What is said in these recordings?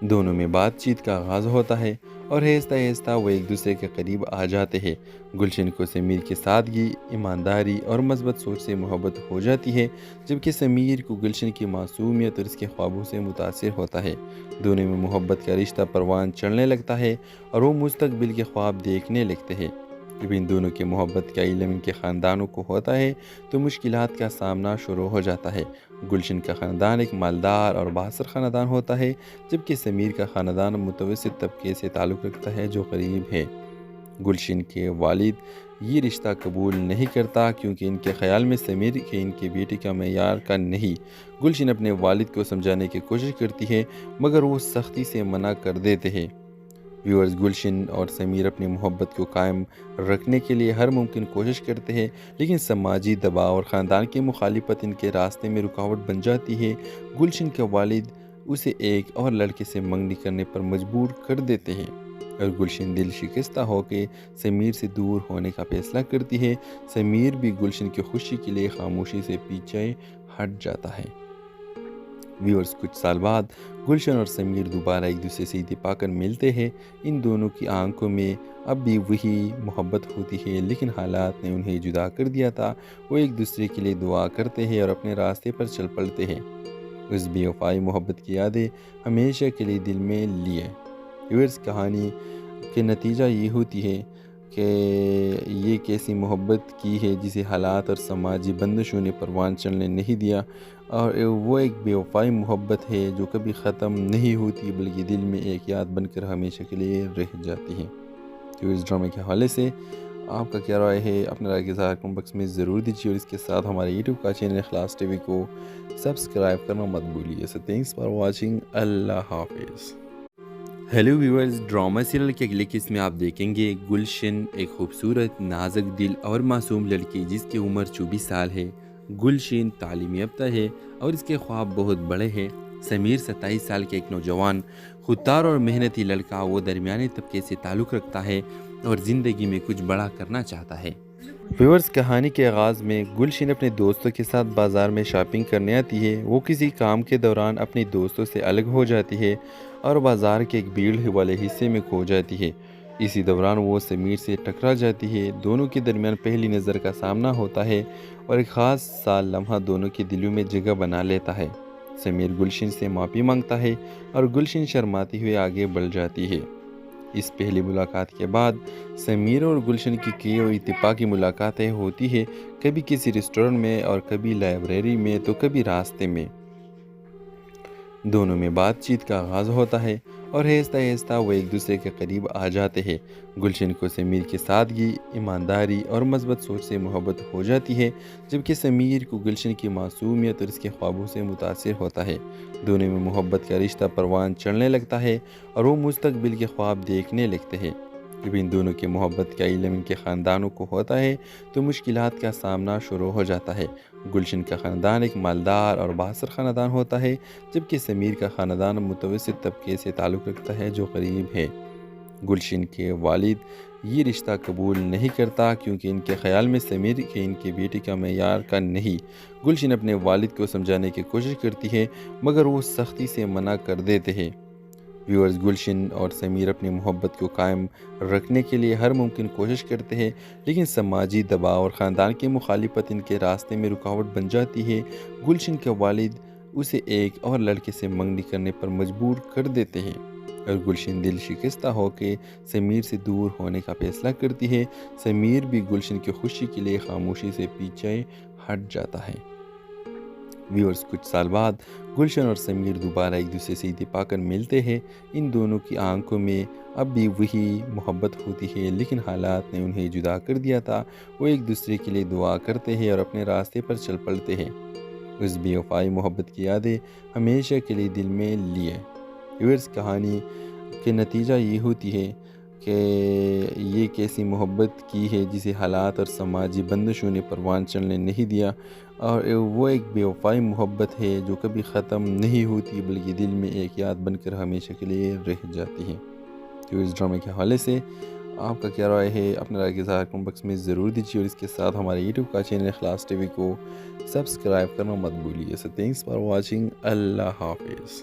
دونوں میں بات چیت کا آغاز ہوتا ہے اور آہستہ آہستہ وہ ایک دوسرے کے قریب آ جاتے ہیں۔ گلشن کو سمیر کی سادگی، ایمانداری اور مثبت سوچ سے محبت ہو جاتی ہے، جبکہ سمیر کو گلشن کی معصومیت اور اس کے خوابوں سے متاثر ہوتا ہے۔ دونوں میں محبت کا رشتہ پروان چڑھنے لگتا ہے اور وہ مستقبل کے خواب دیکھنے لگتے ہیں۔ جب ان دونوں کے محبت کا علم ان کے خاندانوں کو ہوتا ہے تو مشکلات کا سامنا شروع ہو جاتا ہے۔ گلشن کا خاندان ایک مالدار اور بااثر خاندان ہوتا ہے، جبکہ سمیر کا خاندان متوسط طبقے سے تعلق رکھتا ہے جو غریب ہے۔ گلشن کے والد یہ رشتہ قبول نہیں کرتا کیونکہ ان کے خیال میں سمیر کے ان کی بیٹی کا معیار کا نہیں۔ گلشن اپنے والد کو سمجھانے کی کوشش کرتی ہے مگر وہ سختی سے منع کر دیتے ہیں۔ ویورز، گلشن اور سمیر اپنی محبت کو قائم رکھنے کے لیے ہر ممکن کوشش کرتے ہیں، لیکن سماجی دباؤ اور خاندان کی مخالفت ان کے راستے میں رکاوٹ بن جاتی ہے۔ گلشن کے والد اسے ایک اور لڑکے سے منگنی کرنے پر مجبور کر دیتے ہیں اور گلشن دل شکستہ ہو کے سمیر سے دور ہونے کا فیصلہ کرتی ہے۔ سمیر بھی گلشن کی خوشی کے لیے خاموشی سے پیچھے ہٹ جاتا ہے۔ ویورز، کچھ سال بعد گلشن اور سمیر دوبارہ ایک دوسرے سے اتفاق کر ملتے ہیں۔ ان دونوں کی آنکھوں میں اب بھی وہی محبت ہوتی ہے، لیکن حالات نے انہیں جدا کر دیا تھا۔ وہ ایک دوسرے کے لیے دعا کرتے ہیں اور اپنے راستے پر چل پڑتے ہیں۔ اس بے وفائی محبت کی یادیں ہمیشہ کے لیے دل میں لیے۔ ویورز، کہانی کے نتیجہ یہ ہوتی ہے کہ یہ کیسی محبت کی ہے جسے حالات اور سماجی بندشوں نے پروان چڑھنے نہیں دیا، اور وہ ایک بے وفائی محبت ہے جو کبھی ختم نہیں ہوتی بلکہ دل میں ایک یاد بن کر ہمیشہ کے لیے رہ جاتی ہے۔ تو اس ڈرامے کے حوالے سے آپ کا کیا رائے ہے؟ اپنے رائے کے اظہار کمنٹ باکس میں ضرور دیجیے، اور اس کے ساتھ ہمارے یوٹیوب کا چینل اخلاص ٹی وی کو سبسکرائب کرنا مت بھولیے۔ سو تھینکس فار واچنگ۔ اللہ حافظ۔ ہیلو ویورز، ڈرامہ سیریل کے اگلے قسط میں آپ دیکھیں گے گلشن ایک خوبصورت، نازک دل اور معصوم لڑکی جس کی عمر 24 سال ہے۔ گلشن تعلیم یافتہ ہے اور اس کے خواب بہت بڑے ہیں۔ سمیر 27 سال کے ایک نوجوان، خوددار اور محنتی لڑکا، وہ درمیانی طبقے سے تعلق رکھتا ہے اور زندگی میں کچھ بڑا کرنا چاہتا ہے۔ ویورز، کہانی کے آغاز میں گلشن اپنے دوستوں کے ساتھ بازار میں شاپنگ کرنے آتی ہے۔ وہ کسی کام کے دوران اپنی دوستوں سے الگ ہو جاتی ہے اور بازار کے ایک بھیڑ والے حصے میں کھو جاتی ہے۔ اسی دوران وہ سمیر سے ٹکرا جاتی ہے۔ دونوں کے درمیان پہلی نظر کا سامنا ہوتا ہے اور ایک خاص سا لمحہ دونوں کے دلوں میں جگہ بنا لیتا ہے۔ سمیر گلشن سے معافی مانگتا ہے اور گلشن شرماتی ہوئے آگے بڑھ جاتی ہے۔ اس پہلی ملاقات کے بعد سمیر اور گلشن کی کئی اور اتفاقی ملاقاتیں ہوتی ہیں، کبھی کسی ریسٹورنٹ میں اور کبھی لائبریری میں تو کبھی راستے میں۔ دونوں میں بات چیت کا آغاز ہوتا ہے اور آہستہ آہستہ وہ ایک دوسرے کے قریب آ جاتے ہیں۔ گلشن کو سمیر کی سادگی، ایمانداری اور مثبت سوچ سے محبت ہو جاتی ہے، جبکہ سمیر کو گلشن کی معصومیت اور اس کے خوابوں سے متاثر ہوتا ہے۔ دونوں میں محبت کا رشتہ پروان چڑھنے لگتا ہے اور وہ مستقبل کے خواب دیکھنے لگتے ہیں۔ جب ان دونوں کے محبت کا علم ان کے خاندانوں کو ہوتا ہے تو مشکلات کا سامنا شروع ہو جاتا ہے۔ گلشن کا خاندان ایک مالدار اور بااثر خاندان ہوتا ہے، جبکہ سمیر کا خاندان متوسط طبقے سے تعلق رکھتا ہے جو غریب ہے۔ گلشن کے والد یہ رشتہ قبول نہیں کرتا کیونکہ ان کے خیال میں سمیر کے ان کی بیٹی کا معیار کا نہیں۔ گلشن اپنے والد کو سمجھانے کی کوشش کرتی ہے مگر وہ سختی سے منع کر دیتے ہیں۔ ویورز، گلشن اور سمیر اپنی محبت کو قائم رکھنے کے لیے ہر ممکن کوشش کرتے ہیں، لیکن سماجی دباؤ اور خاندان کی مخالفت ان کے راستے میں رکاوٹ بن جاتی ہے۔ گلشن کے والد اسے ایک اور لڑکے سے منگنی کرنے پر مجبور کر دیتے ہیں اور گلشن دل شکستہ ہو کے سمیر سے دور ہونے کا فیصلہ کرتی ہے۔ سمیر بھی گلشن کی خوشی کے لیے خاموشی سے پیچھے ہٹ جاتا ہے۔ ویورز، کچھ سال بعد گلشن اور سمیر دوبارہ ایک دوسرے سے اتفاق کر ملتے ہیں۔ ان دونوں کی آنکھوں میں اب بھی وہی محبت ہوتی ہے، لیکن حالات نے انہیں جدا کر دیا تھا۔ وہ ایک دوسرے کے لیے دعا کرتے ہیں اور اپنے راستے پر چل پڑتے ہیں۔ اس بے وفائی محبت کی یادیں ہمیشہ کے لیے دل میں لیے۔ ویورز، کہانی کے نتیجہ یہ ہوتی ہے کہ یہ کیسی محبت کی ہے جسے حالات اور سماجی بندشوں نے پروان چڑھنے نہیں دیا، اور وہ ایک بے وفائی محبت ہے جو کبھی ختم نہیں ہوتی بلکہ دل میں ایک یاد بن کر ہمیشہ کے لیے رہ جاتی ہے۔ تو اس ڈرامے کے حوالے سے آپ کا کیا رائے ہے؟ اپنے رائے کے اظہار کمنٹ باکس میں ضرور دیجیے، اور اس کے ساتھ ہمارے یوٹیوب کا چینل اخلاص ٹی وی کو سبسکرائب کرنا مت بھولیے۔ سو تھینکس فار واچنگ۔ اللہ حافظ۔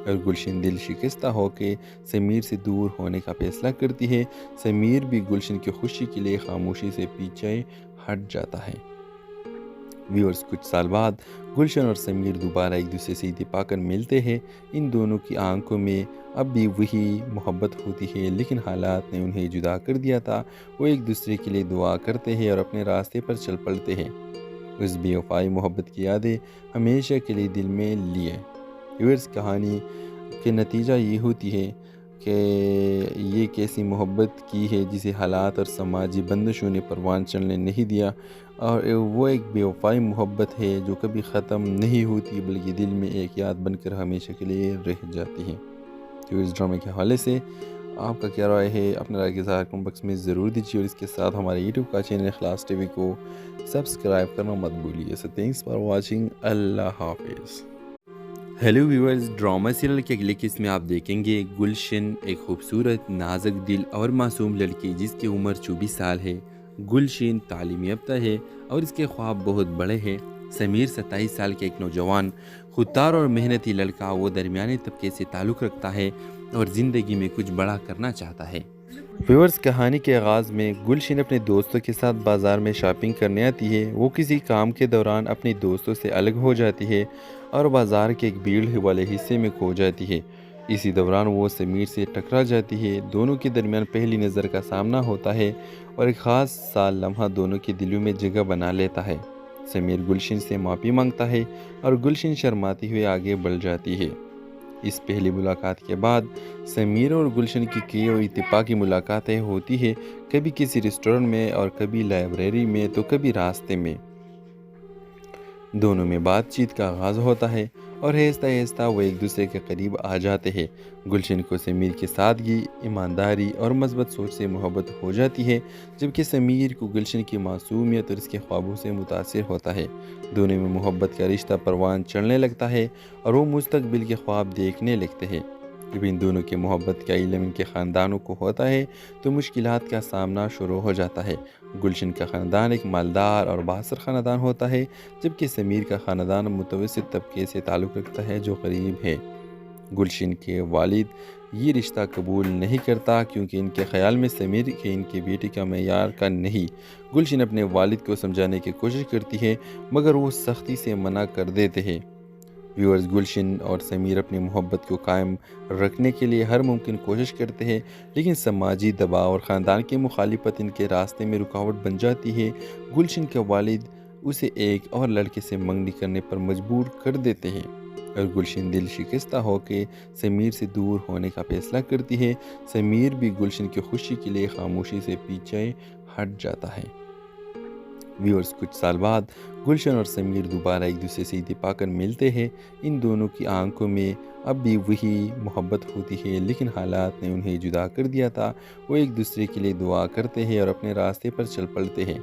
اور گلشن دل شکستہ ہو کے سمیر سے دور ہونے کا فیصلہ کرتی ہے۔ سمیر بھی گلشن کی خوشی کے لیے خاموشی سے پیچھے ہٹ جاتا ہے۔ ویورز، کچھ سال بعد گلشن اور سمیر دوبارہ ایک دوسرے سے اتفاق کر ملتے ہیں۔ ان دونوں کی آنکھوں میں اب بھی وہی محبت ہوتی ہے، لیکن حالات نے انہیں جدا کر دیا تھا۔ وہ ایک دوسرے کے لیے دعا کرتے ہیں اور اپنے راستے پر چل پڑتے ہیں۔ اس بے وفائی محبت کی یادیں ہمیشہ کے لیے دل میں لیے۔ ویورز، کہانی کے نتیجہ یہ ہوتی ہے کہ یہ کیسی محبت کی ہے جسے حالات اور سماجی بندشوں نے پروان چڑھنے نہیں دیا، اور وہ ایک بے وفائی محبت ہے جو کبھی ختم نہیں ہوتی بلکہ دل میں ایک یاد بن کر ہمیشہ کے لیے رہ جاتی ہے۔ تو اس ڈرامے کے حوالے سے آپ کا کیا رائے ہے؟ اپنے رائے کے اظہار کمنٹ باکس میں ضرور دیجیے، اور اس کے ساتھ ہمارے یوٹیوب کا چینل اخلاص ٹی وی کو سبسکرائب کرنا مت بھولیے۔ سو تھینکس فار واچنگ، اللہ حافظ۔ ہیلو ویورز، ڈرامہ سیریل کے اگلے قسط میں آپ دیکھیں گے گلشن، ایک خوبصورت، نازک دل اور معصوم لڑکی جس کی عمر 24 سال ہے۔ گلشن تعلیم یافتہ ہے اور اس کے خواب بہت بڑے ہیں۔ سمیر 27 سال کے ایک نوجوان، خوددار اور محنتی لڑکا، وہ درمیانے طبقے سے تعلق رکھتا ہے اور زندگی میں کچھ بڑا کرنا چاہتا ہے۔ ویورز، کہانی کے آغاز میں گلشن اپنے دوستوں کے ساتھ بازار میں شاپنگ کرنے آتی ہے۔ وہ کسی کام کے دوران اپنے دوستوں سے الگ ہو جاتی ہے اور بازار کے ایک بھیڑ والے حصے میں کھو جاتی ہے۔ اسی دوران وہ سمیر سے ٹکرا جاتی ہے۔ دونوں کے درمیان پہلی نظر کا سامنا ہوتا ہے اور ایک خاص سا لمحہ دونوں کے دلوں میں جگہ بنا لیتا ہے۔ سمیر گلشن سے معافی مانگتا ہے اور گلشن شرماتی ہوئے آگے بڑھ جاتی ہے۔ اس پہلی ملاقات کے بعد سمیر اور گلشن کی کئی اور اتفاقی ملاقاتیں ہوتی ہیں، کبھی کسی ریسٹورنٹ میں اور کبھی لائبریری میں تو کبھی راستے میں۔ دونوں میں بات چیت کا آغاز ہوتا ہے اور آہستہ آہستہ وہ ایک دوسرے کے قریب آ جاتے ہیں۔ گلشن کو سمیر کی سادگی، ایمانداری اور مثبت سوچ سے محبت ہو جاتی ہے، جبکہ سمیر کو گلشن کی معصومیت اور اس کے خوابوں سے متاثر ہوتا ہے۔ دونوں میں محبت کا رشتہ پروان چڑھنے لگتا ہے اور وہ مستقبل کے خواب دیکھنے لگتے ہیں۔ جب ان دونوں کے محبت کا علم ان کے خاندانوں کو ہوتا ہے تو مشکلات کا سامنا شروع ہو جاتا ہے۔ گلشن کا خاندان ایک مالدار اور بااثر خاندان ہوتا ہے، جبکہ سمیر کا خاندان متوسط طبقے سے تعلق رکھتا ہے جو غریب ہے۔ گلشن کے والد یہ رشتہ قبول نہیں کرتا کیونکہ ان کے خیال میں سمیر کے ان کے بیٹے کا معیار کا نہیں۔ گلشن اپنے والد کو سمجھانے کی کوشش کرتی ہے مگر وہ سختی سے منع کر دیتے ہیں۔ ویورز، گلشن اور سمیر اپنی محبت کو قائم رکھنے کے لیے ہر ممکن کوشش کرتے ہیں، لیکن سماجی دباؤ اور خاندان کی مخالفت ان کے راستے میں رکاوٹ بن جاتی ہے۔ گلشن کے والد اسے ایک اور لڑکے سے منگنی کرنے پر مجبور کر دیتے ہیں اور گلشن دل شکستہ ہو کے سمیر سے دور ہونے کا فیصلہ کرتی ہے۔ سمیر بھی گلشن کی خوشی کے لیے خاموشی سے پیچھے ہٹ جاتا ہے۔ ویورز، کچھ سال بعد گلشن اور سمیر دوبارہ ایک دوسرے سے اتفاق کر ملتے ہیں۔ ان دونوں کی آنکھوں میں اب بھی وہی محبت ہوتی ہے، لیکن حالات نے انہیں جدا کر دیا تھا۔ وہ ایک دوسرے کے لیے دعا کرتے ہیں اور اپنے راستے پر چل پڑتے ہیں۔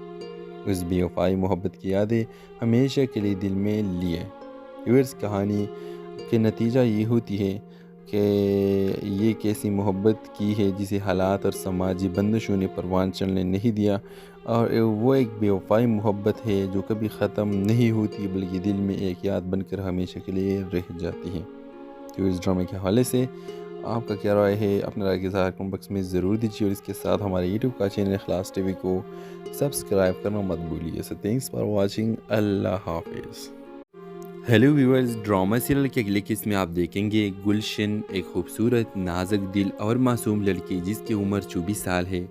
اس بے وفائی محبت کی یادیں ہمیشہ کے لیے دل میں لیے۔ ویورز، کہانی کے نتیجہ یہ ہوتی ہے کہ یہ کیسی محبت کی ہے جسے حالات اور سماجی بندشوں نے پروان چڑھنے نہیں دیا، اور وہ ایک بے وفائی محبت ہے جو کبھی ختم نہیں ہوتی بلکہ دل میں ایک یاد بن کر ہمیشہ کے لیے رہ جاتی ہے۔ تو اس ڈرامے کے حوالے سے آپ کا کیا رائے ہے؟ اپنے رائے کے اظہار کمنٹ باکس میں ضرور دیجیے، اور اس کے ساتھ ہمارے یوٹیوب کا چینل اخلاص ٹی وی کو سبسکرائب کرنا مت بھولیے۔ سو تھینکس فار واچنگ، اللہ حافظ۔ ہیلو ویورز، ڈرامہ سیریل کے اگلے قسط میں آپ دیکھیں گے گلشن، ایک خوبصورت، نازک دل اور معصوم لڑکی جس کی عمر 24 سال ہے۔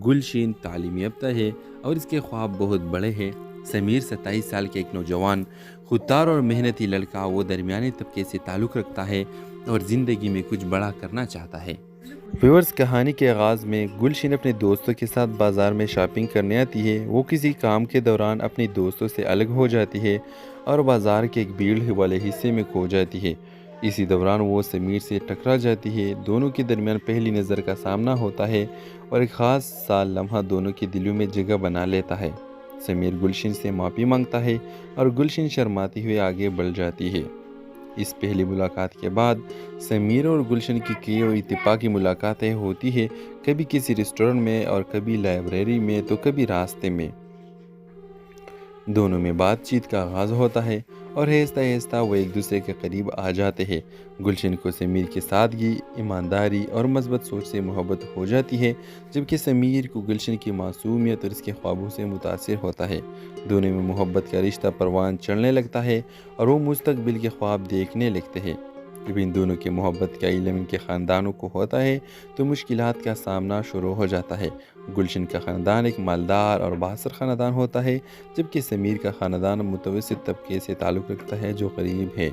گلشن تعلیم یافتہ ہے اور اس کے خواب بہت بڑے ہیں۔ سمیر 27 سال کے ایک نوجوان، خوددار اور محنتی لڑکا، وہ درمیانے طبقے سے تعلق رکھتا ہے اور زندگی میں کچھ بڑا کرنا چاہتا ہے۔ ویورز، کہانی کے آغاز میں گلشن اپنے دوستوں کے ساتھ بازار میں شاپنگ کرنے آتی ہے۔ وہ کسی کام کے دوران اپنے دوستوں سے الگ ہو جاتی ہے اور بازار کے ایک بھیڑ والے حصے میں کھو جاتی ہے۔ اسی دوران وہ سمیر سے ٹکرا جاتی ہے۔ دونوں کے درمیان پہلی نظر کا سامنا ہوتا ہے اور ایک خاص سا لمحہ دونوں کے دلوں میں جگہ بنا لیتا ہے۔ سمیر گلشن سے معافی مانگتا ہے اور گلشن شرماتی ہوئے آگے بڑھ جاتی ہے۔ اس پہلی ملاقات کے بعد سمیر اور گلشن کی کئی اور اتفاقی ملاقاتیں ہوتی ہیں، کبھی کسی ریسٹورنٹ میں اور کبھی لائبریری میں تو کبھی راستے میں۔ دونوں میں بات چیت کا آغاز ہوتا ہے اور آہستہ آہستہ وہ ایک دوسرے کے قریب آ جاتے ہیں۔ گلشن کو سمیر کی سادگی، ایمانداری اور مثبت سوچ سے محبت ہو جاتی ہے، جبکہ سمیر کو گلشن کی معصومیت اور اس کے خوابوں سے متاثر ہوتا ہے۔ دونوں میں محبت کا رشتہ پروان چڑھنے لگتا ہے اور وہ مستقبل کے خواب دیکھنے لگتے ہیں۔ جب ان دونوں کی محبت کا علم ان کے خاندانوں کو ہوتا ہے تو مشکلات کا سامنا شروع ہو جاتا ہے۔ گلشن کا خاندان ایک مالدار اور بااثر خاندان ہوتا ہے، جبکہ سمیر کا خاندان متوسط طبقے سے تعلق رکھتا ہے جو غریب ہے۔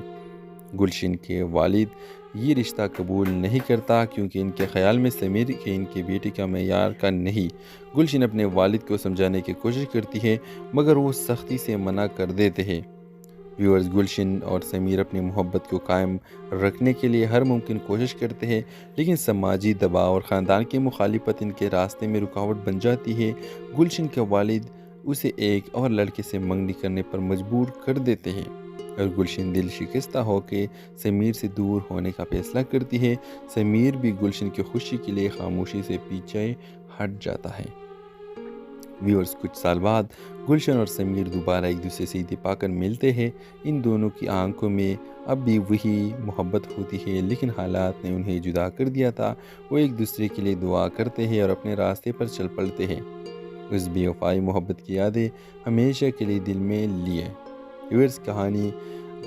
گلشن کے والد یہ رشتہ قبول نہیں کرتا کیونکہ ان کے خیال میں سمیر کے ان کی بیٹی کا معیار کا نہیں۔ گلشن اپنے والد کو سمجھانے کی کوشش کرتی ہے مگر وہ سختی سے منع کر دیتے ہیں۔ ویورز، گلشن اور سمیر اپنی محبت کو قائم رکھنے کے لیے ہر ممکن کوشش کرتے ہیں، لیکن سماجی دباؤ اور خاندان کی مخالفت ان کے راستے میں رکاوٹ بن جاتی ہے۔ گلشن کے والد اسے ایک اور لڑکے سے منگنی کرنے پر مجبور کر دیتے ہیں اور گلشن دل شکستہ ہو کے سمیر سے دور ہونے کا فیصلہ کرتی ہے۔ سمیر بھی گلشن کی خوشی کے لیے خاموشی سے پیچھے ہٹ جاتا ہے۔ ویورز، کچھ سال بعد گلشن اور سمیر دوبارہ ایک دوسرے سے اتفاق کر ملتے ہیں۔ ان دونوں کی آنکھوں میں اب بھی وہی محبت ہوتی ہے، لیکن حالات نے انہیں جدا کر دیا تھا۔ وہ ایک دوسرے کے لیے دعا کرتے ہیں اور اپنے راستے پر چل پڑتے ہیں۔ اس بے وفائی محبت کی یادیں ہمیشہ کے لیے دل میں لیے۔ ویورز، کہانی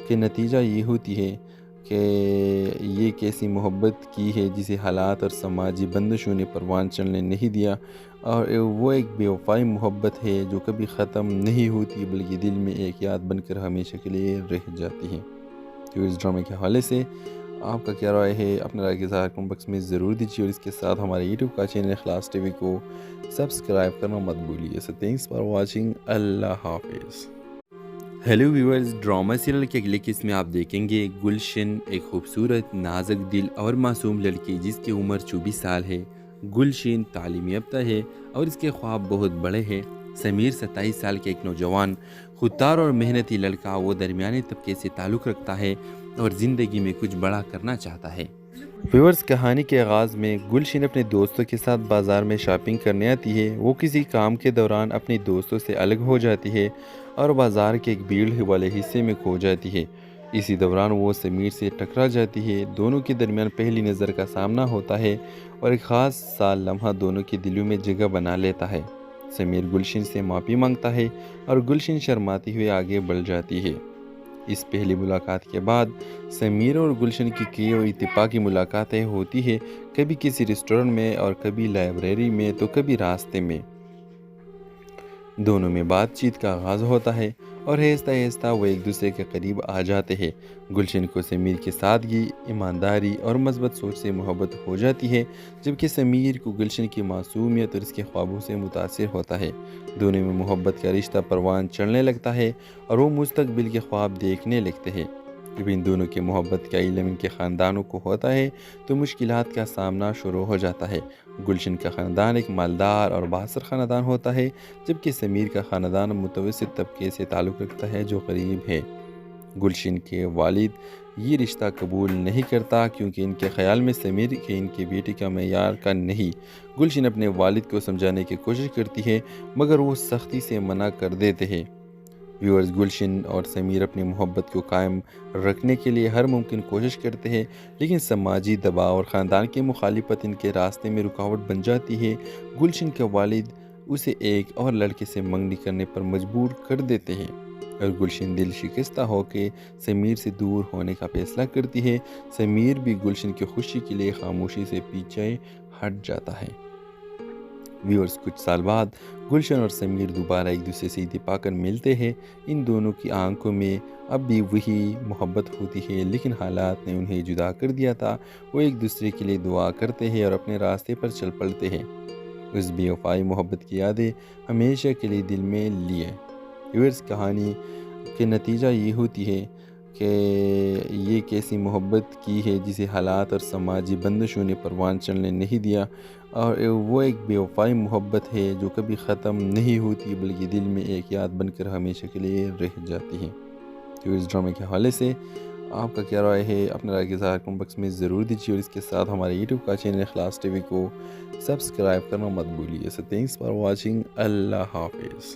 کے نتیجہ یہ ہوتی ہے کہ یہ کیسی محبت کی ہے جسے حالات اور سماجی بندشوں نے پروان چڑھنے نہیں دیا، اور وہ ایک بے وفائی محبت ہے جو کبھی ختم نہیں ہوتی بلکہ دل میں ایک یاد بن کر ہمیشہ کے لیے رہ جاتی ہے۔ تو اس ڈرامے کے حوالے سے آپ کا کیا رائے ہے؟ اپنے رائے کے اظہار کمنٹ باکس میں ضرور دیجیے، اور اس کے ساتھ ہمارے یوٹیوب کا چینل اخلاص ٹی وی کو سبسکرائب کرنا مت بھولیے۔ سو تھینکس فار واچنگ، اللہ حافظ۔ ہیلو ویورز، ڈرامہ سیریل کے اگلے قسط میں آپ دیکھیں گے گلشن، ایک خوبصورت، نازک دل اور معصوم لڑکی جس کی عمر 24 سال ہے۔ گلشن تعلیم یافتہ ہے اور اس کے خواب بہت بڑے ہیں۔ سمیر 27 سال کے ایک نوجوان، خوددار اور محنتی لڑکا، وہ درمیانی طبقے سے تعلق رکھتا ہے اور زندگی میں کچھ بڑا کرنا چاہتا ہے۔ ویورز، کہانی کے آغاز میں گلشن اپنے دوستوں کے ساتھ بازار میں شاپنگ کرنے آتی ہے۔ وہ کسی کام کے دوران اپنی دوستوں سے الگ ہو جاتی ہے اور بازار کے ایک بھیڑ والے حصے میں کھو جاتی ہے۔ اسی دوران وہ سمیر سے ٹکرا جاتی ہے۔ دونوں کے درمیان پہلی نظر کا سامنا ہوتا ہے اور ایک خاص سا لمحہ دونوں کے دلوں میں جگہ بنا لیتا ہے۔ سمیر گلشن سے معافی مانگتا ہے اور گلشن شرماتی ہوئے آگے بڑھ جاتی ہے۔ اس پہلی ملاقات کے بعد سمیر اور گلشن کی کئی اور اتفاقی ملاقاتیں ہوتی ہیں، کبھی کسی ریسٹورنٹ میں اور کبھی لائبریری میں تو کبھی راستے میں۔ دونوں میں بات چیت کا آغاز ہوتا ہے اور آہستہ آہستہ وہ ایک دوسرے کے قریب آ جاتے ہیں۔ گلشن کو سمیر کی سادگی، ایمانداری اور مثبت سوچ سے محبت ہو جاتی ہے، جبکہ سمیر کو گلشن کی معصومیت اور اس کے خوابوں سے متاثر ہوتا ہے۔ دونوں میں محبت کا رشتہ پروان چڑھنے لگتا ہے اور وہ مستقبل کے خواب دیکھنے لگتے ہیں۔ جب ان دونوں کی محبت کا علم ان کے خاندانوں کو ہوتا ہے تو مشکلات کا سامنا شروع ہو جاتا ہے۔ گلشن کا خاندان ایک مالدار اور بااثر خاندان ہوتا ہے، جبکہ سمیر کا خاندان متوسط طبقے سے تعلق رکھتا ہے جو غریب ہے۔ گلشن کے والد یہ رشتہ قبول نہیں کرتا کیونکہ ان کے خیال میں سمیر کے ان کی بیٹی کا معیار کا نہیں۔ گلشن اپنے والد کو سمجھانے کی کوشش کرتی ہے مگر وہ سختی سے منع کر دیتے ہیں۔ ویورز، گلشن اور سمیر اپنی محبت کو قائم رکھنے کے لیے ہر ممکن کوشش کرتے ہیں، لیکن سماجی دباؤ اور خاندان کی مخالفت ان کے راستے میں رکاوٹ بن جاتی ہے۔ گلشن کے والد اسے ایک اور لڑکے سے منگنی کرنے پر مجبور کر دیتے ہیں اور گلشن دل شکستہ ہو کے سمیر سے دور ہونے کا فیصلہ کرتی ہے۔ سمیر بھی گلشن کی خوشی کے لیے خاموشی سے پیچھے ہٹ جاتا ہے۔ ویورز، کچھ سال بعد گلشن اور سمیر دوبارہ ایک دوسرے سے اتفاق کر ملتے ہیں۔ ان دونوں کی آنکھوں میں اب بھی وہی محبت ہوتی ہے، لیکن حالات نے انہیں جدا کر دیا تھا۔ وہ ایک دوسرے کے لیے دعا کرتے ہیں اور اپنے راستے پر چل پڑتے ہیں۔ اس بے وفائی محبت کی یادیں ہمیشہ کے لیے دل میں لیے۔ ویورز، کہانی کے نتیجہ یہ ہوتی ہے کہ یہ کیسی محبت کی ہے جسے حالات اور سماجی بندشوں نے پروان چڑھنے نہیں دیا، اور وہ ایک بے وفائی محبت ہے جو کبھی ختم نہیں ہوتی بلکہ دل میں ایک یاد بن کر ہمیشہ کے لیے رہ جاتی ہے۔ تو اس ڈرامے کے حوالے سے آپ کا کیا رائے ہے؟ اپنے رائے کے اظہار کمنٹ باکس میں ضرور دیجیے، اور اس کے ساتھ ہمارے یوٹیوب کا چینل اخلاص ٹی وی کو سبسکرائب کرنا مت بھولیے۔ سو تھینکس فار واچنگ، اللہ حافظ۔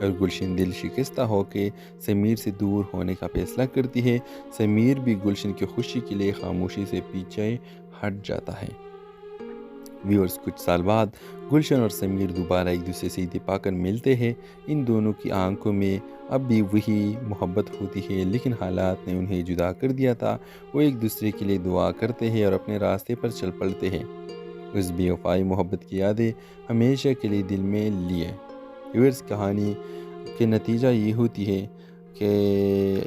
اور گلشن دل شکستہ ہو کے سمیر سے دور ہونے کا فیصلہ کرتی ہے۔ سمیر بھی گلشن کی خوشی کے لیے خاموشی سے پیچھے ہٹ جاتا ہے۔ ویورز، کچھ سال بعد گلشن اور سمیر دوبارہ ایک دوسرے سے اتفاق کر ملتے ہیں۔ ان دونوں کی آنکھوں میں اب بھی وہی محبت ہوتی ہے، لیکن حالات نے انہیں جدا کر دیا تھا۔ وہ ایک دوسرے کے لیے دعا کرتے ہیں اور اپنے راستے پر چل پڑتے ہیں۔ اس بے وفائی محبت کی یادیں ہمیشہ کے لیے دل میں لیے۔ ویورز، کہانی کے نتیجہ یہ ہوتی ہے کہ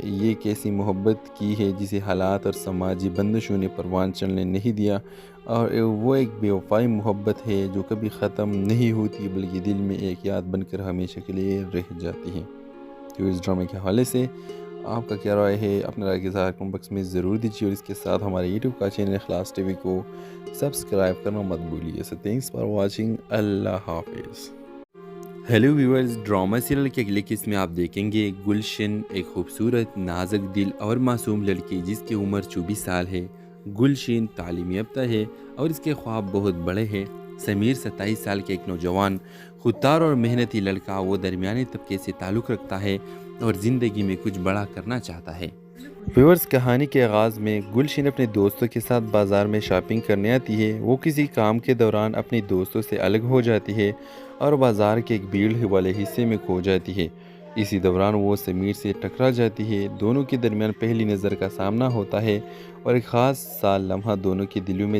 یہ کیسی محبت کی ہے جسے حالات اور سماجی بندشوں نے پروان چلنے نہیں دیا، اور وہ ایک بے وفائی محبت ہے جو کبھی ختم نہیں ہوتی بلکہ دل میں ایک یاد بن کر ہمیشہ کے لیے رہ جاتی ہے۔ تو اس ڈرامے کے حوالے سے آپ کا کیا رائے ہے؟ اپنے رائے کے اظہار کمنٹ باکس میں ضرور دیجیے، اور اس کے ساتھ ہمارے یوٹیوب کا چینل اخلاص ٹی وی کو سبسکرائب کرنا مت بھولیے۔ سو تھینکس فار واچنگ، اللہ حافظ۔ ہیلو ویورز، ڈرامہ سیریل کے اگلے قسط میں آپ دیکھیں گے گلشن ایک خوبصورت، نازک دل اور معصوم لڑکی جس کی عمر 24 سال ہے۔ گلشن تعلیم یافتہ ہے اور اس کے خواب بہت بڑے ہیں۔ سمیر 27 سال کے ایک نوجوان، خوددار اور محنتی لڑکا، وہ درمیانی طبقے سے تعلق رکھتا ہے اور زندگی میں کچھ بڑا کرنا چاہتا ہے۔ ویورز، کہانی کے آغاز میں گلشن اپنے دوستوں کے ساتھ بازار میں شاپنگ کرنے آتی ہے۔ وہ کسی کام کے دوران اپنی دوستوں سے الگ ہو جاتی ہے اور بازار کے ایک بھیڑ والے حصے میں کھو جاتی ہے۔ اسی دوران وہ سمیر سے ٹکرا جاتی ہے۔ دونوں کے درمیان پہلی نظر کا سامنا ہوتا ہے اور ایک خاص سا لمحہ دونوں کے دلوں میں